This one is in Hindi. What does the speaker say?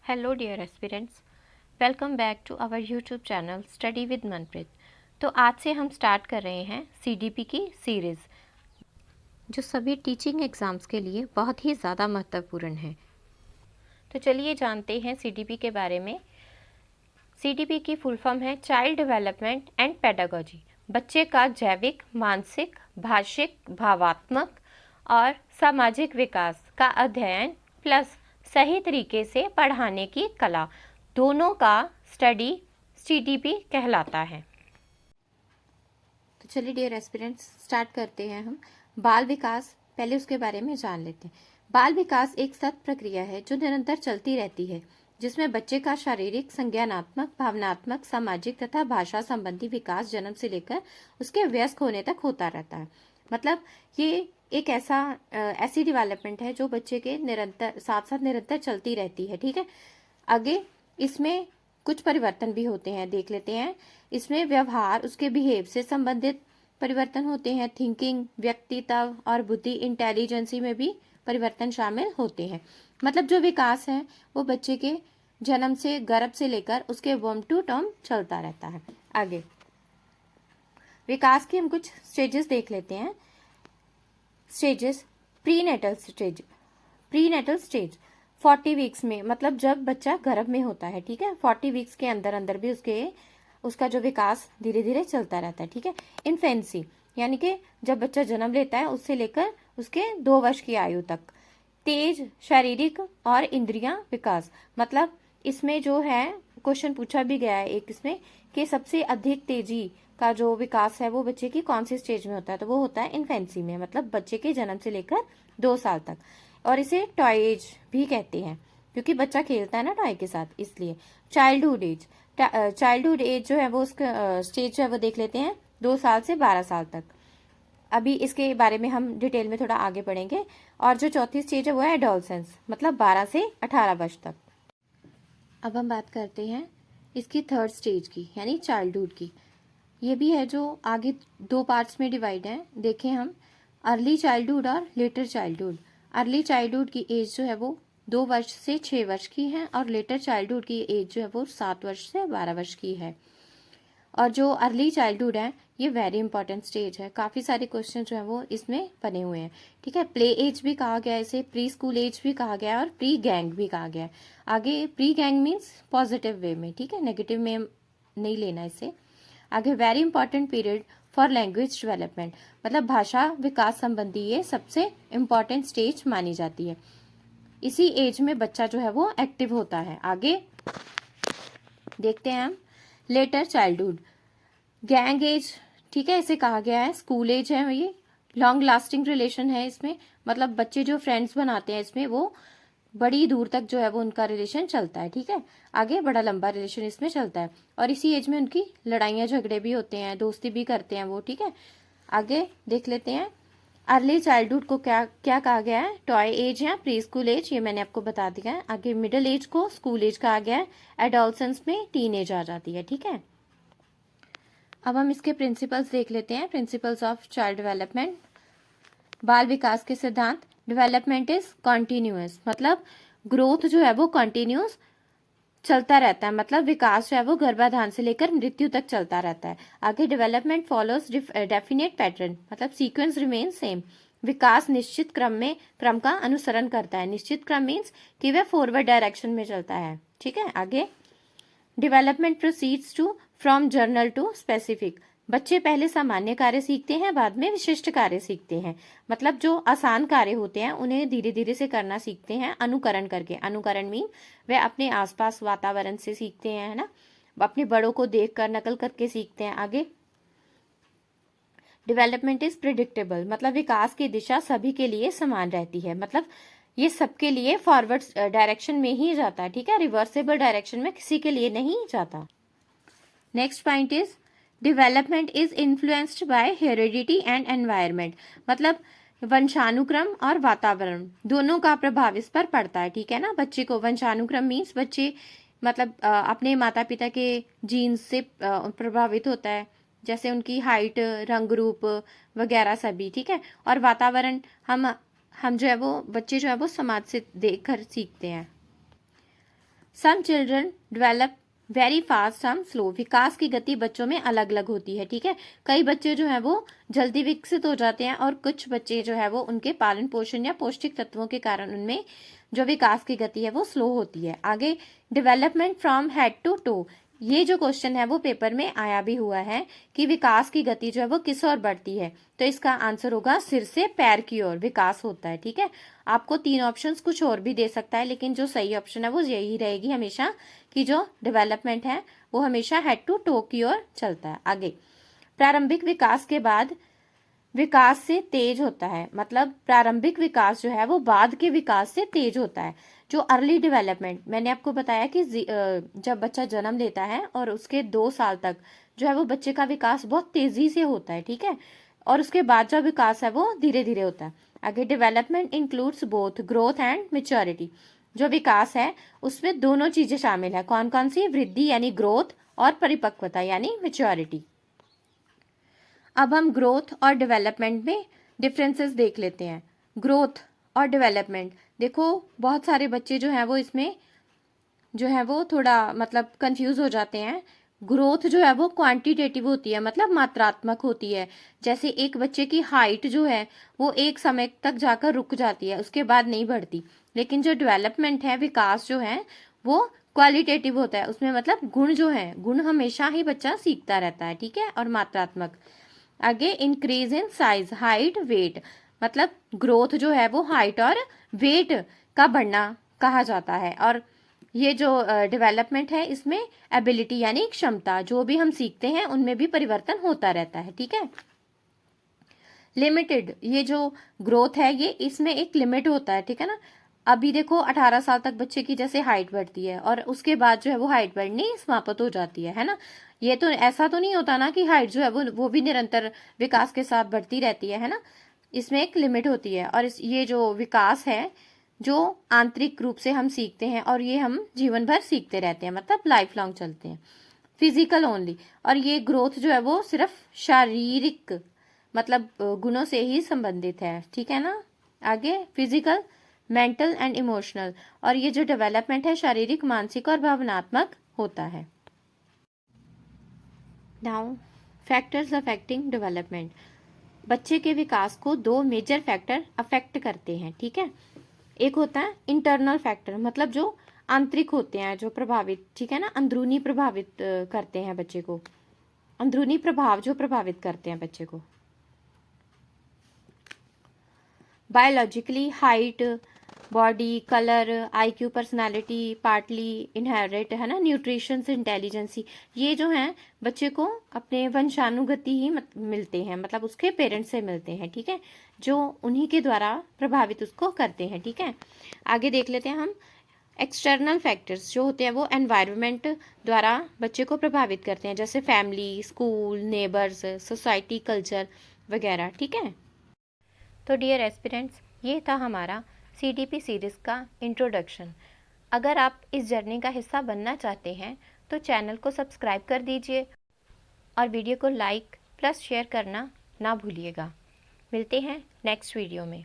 Hello dear aspirants, welcome back to our YouTube channel study with Manpreet. तो आज से हम स्टार्ट कर रहे हैं सीडीपी की सीरीज़, जो सभी टीचिंग एग्ज़ाम्स के लिए बहुत ही ज़्यादा महत्वपूर्ण है। तो चलिए जानते हैं सीडीपी के बारे में। सीडीपी की फुल फॉर्म है चाइल्ड डेवलपमेंट एंड पेडागोजी। बच्चे का जैविक, मानसिक, भाषिक, भावात्मक और सामाजिक विकास का अध्ययन प्लस सही तरीके से पढ़ाने की कला, दोनों का स्टडी सीडीपी कहलाता है। तो चलिए डियर एस्पिरेंट्स स्टार्ट करते हैं हम। बाल विकास, पहले उसके बारे में जान लेते हैं। बाल विकास एक सतत प्रक्रिया है जो निरंतर चलती रहती है, जिसमें बच्चे का शारीरिक, संज्ञानात्मक, भावनात्मक, सामाजिक तथा भाषा संबंधी विकास जन्म से लेकर उसके वयस्क होने तक होता रहता है। मतलब ये एक ऐसी डेवलपमेंट है जो बच्चे के निरंतर साथ साथ निरंतर चलती रहती है। ठीक है, आगे इसमें कुछ परिवर्तन भी होते हैं, देख लेते हैं। इसमें व्यवहार, उसके बिहेव से संबंधित परिवर्तन होते हैं। थिंकिंग, व्यक्तित्व और बुद्धि, इंटेलिजेंसी में भी परिवर्तन शामिल होते हैं। मतलब जो विकास है वो बच्चे के जन्म से, गर्भ से लेकर उसके वॉर्म टू टर्म चलता रहता है। आगे विकास की हम कुछ स्टेजेस देख लेते हैं। Stages, prenatal stage. Prenatal stage 40 weeks में, मतलब जब बच्चा गर्भ में होता है। ठीक है, 40 वीक्स के अंदर अंदर भी उसका जो विकास धीरे धीरे चलता रहता है। ठीक है, इन्फेंसी यानी कि जब बच्चा जन्म लेता है उससे लेकर उसके 2 वर्ष की आयु तक। तेज शारीरिक और इंद्रियां विकास, मतलब इसमें जो है क्वेश्चन पूछा भी गया है एक इसमें कि सबसे अधिक तेजी का जो विकास है वो बच्चे की कौन सी स्टेज में होता है, तो वो होता है इन्फेंसी में, मतलब बच्चे के जन्म से लेकर 2 साल तक। और इसे टॉय एज भी कहते हैं क्योंकि बच्चा खेलता है ना टॉय के साथ, इसलिए। चाइल्डहुड एज, चाइल्डहुड एज जो है वो उसका स्टेज जो है वो देख लेते हैं 2 साल से 12 साल तक। अभी इसके बारे में हम डिटेल में थोड़ा आगे पढ़ेंगे। और जो चौथी स्टेज है वो है एडोलसेंस, मतलब 12 से 18 वर्ष तक। अब हम बात करते हैं इसकी थर्ड स्टेज की, यानी चाइल्डहुड की। ये भी है जो आगे 2 पार्ट्स में डिवाइड है, देखें हम। अर्ली चाइल्डहुड और लेटर चाइल्डहुड। अर्ली चाइल्डहुड की एज जो है वो 2 वर्ष से 6 वर्ष की है और लेटर चाइल्डहुड की एज जो है वो 7 वर्ष से 12 वर्ष की है। और जो अर्ली चाइल्डहुड है ये वेरी इंपॉर्टेंट स्टेज है, काफी सारे क्वेश्चन जो है वो इसमें बने हुए हैं। ठीक है, प्ले एज भी कहा गया है इसे, प्री स्कूल एज भी कहा गया है और प्री गैंग भी कहा गया है। आगे pre gang means positive way में, ठीक है, नेगेटिव में नहीं लेना इसे। आगे very important period for language development, मतलब भाषा विकास संबंधी ये सबसे इंपॉर्टेंट स्टेज मानी जाती है। इसी एज में बच्चा जो है वो एक्टिव होता है। आगे देखते हैं हम लेटर चाइल्डहुड, गैंग एज, ठीक है, इसे कहा गया है स्कूल एज है ये। लॉन्ग लास्टिंग रिलेशन है इसमें, मतलब बच्चे जो फ्रेंड्स बनाते हैं इसमें वो बड़ी दूर तक जो है वो उनका रिलेशन चलता है। ठीक है, आगे बड़ा लंबा रिलेशन इसमें चलता है और इसी एज में उनकी लड़ाइयाँ झगड़े भी होते हैं, दोस्ती भी करते हैं वो। ठीक है, आगे देख लेते हैं अर्ली चाइल्डहुड को क्या क्या कहा गया है, टॉय एज या प्री स्कूल एज, ये मैंने आपको बता दिया है। आगे मिडिल एज को स्कूल एज कहा गया है, एडोलसेंस में टीन एज आ जाती है। ठीक है, अब हम इसके प्रिंसिपल्स देख लेते हैं। प्रिंसिपल्स ऑफ चाइल्ड डेवलपमेंट, बाल विकास के सिद्धांत। डेवलपमेंट इज कॉन्टिन्यूअस, मतलब ग्रोथ जो है वो कॉन्टिन्यूस चलता रहता है, मतलब विकास जो है वो गर्भाधान से लेकर मृत्यु तक चलता रहता है। आगे डेवलपमेंट फॉलोज डेफिनेट पैटर्न, मतलब सीक्वेंस रिमेन सेम, विकास निश्चित क्रम का अनुसरण करता है। निश्चित क्रम मीन्स कि वह फॉरवर्ड डायरेक्शन में चलता है। ठीक है, आगे development proceeds to from general to specific, बच्चे पहले सामान्य कार्य सीखते हैं, बाद में विशिष्ट कार्य सीखते हैं। मतलब जो आसान कार्य होते हैं उन्हें धीरे धीरे से करना सीखते हैं अनुकरण करके। अनुकरण मीन वे अपने आसपास वातावरण से सीखते हैं, है ना, अपने बड़ों को देखकर नकल करके सीखते हैं। आगे डेवलपमेंट इज प्रिडिक्टेबल, मतलब विकास की दिशा सभी के लिए समान रहती है, मतलब ये सबके लिए फॉरवर्ड डायरेक्शन में ही जाता है। ठीक है, रिवर्सेबल डायरेक्शन में किसी के लिए नहीं जाता। Next point is development is influenced by heredity and environment, मतलब वंशानुक्रम और वातावरण दोनों का प्रभाव इस पर पड़ता है। ठीक है ना, बच्चे को वंशानुक्रम मीन्स बच्चे मतलब अपने माता पिता के जीन्स से प्रभावित होता है, जैसे उनकी हाइट, रंग रूप वगैरह सभी। ठीक है, और वातावरण हम जो है वो बच्चे जो है वो समाज से देखकर सीखते हैं। Some children develop very fast, some slow. विकास की गति बच्चों में अलग अलग होती है, ठीक है। कई बच्चे जो है वो जल्दी विकसित हो जाते हैं और कुछ बच्चे जो है वो उनके पालन पोषण या पौष्टिक तत्वों के कारण उनमें जो विकास की गति है वो स्लो होती है। आगे, development from head to toe. ये जो क्वेश्चन है वो पेपर में आया भी हुआ है कि विकास की गति जो है वो किस ओर बढ़ती है, तो इसका आंसर होगा सिर से पैर की ओर विकास होता है, ठीक है। आपको 3 ऑप्शंस कुछ और भी दे सकता है, लेकिन जो सही ऑप्शन है वो यही रहेगी हमेशा कि जो डेवलपमेंट है वो हमेशा हेड टू टो की ओर चलता है। आगे, प्रारंभिक विकास के बाद विकास से तेज होता है, मतलब प्रारंभिक विकास जो है वो बाद के विकास से तेज होता है। जो अर्ली डेवलपमेंट, मैंने आपको बताया कि जब बच्चा जन्म लेता है और उसके 2 साल तक जो है वो बच्चे का विकास बहुत तेजी से होता है, ठीक है, और उसके बाद जो विकास है वो धीरे धीरे होता है। आगे, development includes both growth and maturity. जो विकास है उसमें दोनों चीजें शामिल है। कौन कौन सी? वृद्धि यानी ग्रोथ और परिपक्वता यानी मैच्योरिटी। अब हम ग्रोथ और डेवलपमेंट में डिफरेंसेस देख लेते हैं। ग्रोथ और डेवलपमेंट, देखो बहुत सारे बच्चे जो हैं वो इसमें जो है वो थोड़ा मतलब कंफ्यूज हो जाते हैं। ग्रोथ जो है वो क्वांटिटेटिव होती है, मतलब मात्रात्मक होती है। जैसे एक बच्चे की हाइट जो है वो एक समय तक जाकर रुक जाती है, उसके बाद नहीं बढ़ती। लेकिन जो डेवलपमेंट है, विकास जो है वो क्वालिटेटिव होता है, उसमें मतलब गुण जो है, गुण हमेशा ही बच्चा सीखता रहता है, ठीक है, और मात्रात्मक। आगे, increase in size, height, weight, मतलब ग्रोथ जो है वो हाइट और वेट का बढ़ना कहा जाता है। और ये जो डेवलपमेंट है इसमें एबिलिटी यानी क्षमता, जो भी हम सीखते हैं उनमें भी परिवर्तन होता रहता है, ठीक है। लिमिटेड, ये जो ग्रोथ है ये इसमें एक लिमिट होता है, ठीक है ना। अभी देखो 18 साल तक बच्चे की जैसे हाइट बढ़ती है और उसके बाद जो है वो हाइट बढ़नी समाप्त हो जाती है ना। ये तो ऐसा तो नहीं होता ना कि हाइट जो है वो भी निरंतर विकास के साथ बढ़ती रहती है ना। इसमें एक लिमिट होती है। और ये जो विकास है जो आंतरिक रूप से हम सीखते हैं और ये हम जीवन भर सीखते रहते हैं, मतलब लाइफ लॉन्ग चलते हैं। फिजिकल ओनली, और ये ग्रोथ जो है वो सिर्फ शारीरिक मतलब गुणों से ही संबंधित है, ठीक है ना। आगे, फिजिकल, मेंटल एंड इमोशनल, और ये जो डेवलपमेंट है शारीरिक, मानसिक और भावनात्मक होता है। Now, factors affecting development. बच्चे के विकास को 2 मेजर फैक्टर अफेक्ट करते हैं, ठीक है। एक होता है इंटरनल फैक्टर, मतलब जो आंतरिक होते हैं जो प्रभावित, ठीक है ना, अंदरूनी प्रभावित करते हैं बच्चे को, अंदरूनी प्रभाव जो प्रभावित करते हैं बच्चे को। Biologically, height, body, colour, IQ, personality, partly inherit, है ना, न्यूट्रिशन, इंटेलिजेंसी, ये जो हैं बच्चे को अपने वंशानुगति ही मिलते हैं, मतलब उसके पेरेंट्स से मिलते हैं, ठीक है, जो उन्हीं के द्वारा प्रभावित उसको करते हैं, ठीक है। आगे देख लेते हैं हम एक्सटर्नल फैक्टर्स जो होते हैं वो एनवायरनमेंट द्वारा बच्चे को प्रभावित करते हैं, जैसे family, school, neighbours, society, culture वगैरह, ठीक है। तो डियर एस्पिरेंट्स, ये था हमारा CDP सीरीज़ का इंट्रोडक्शन। अगर आप इस जर्नी का हिस्सा बनना चाहते हैं तो चैनल को सब्सक्राइब कर दीजिए और वीडियो को लाइक प्लस शेयर करना ना भूलिएगा। मिलते हैं नेक्स्ट वीडियो में।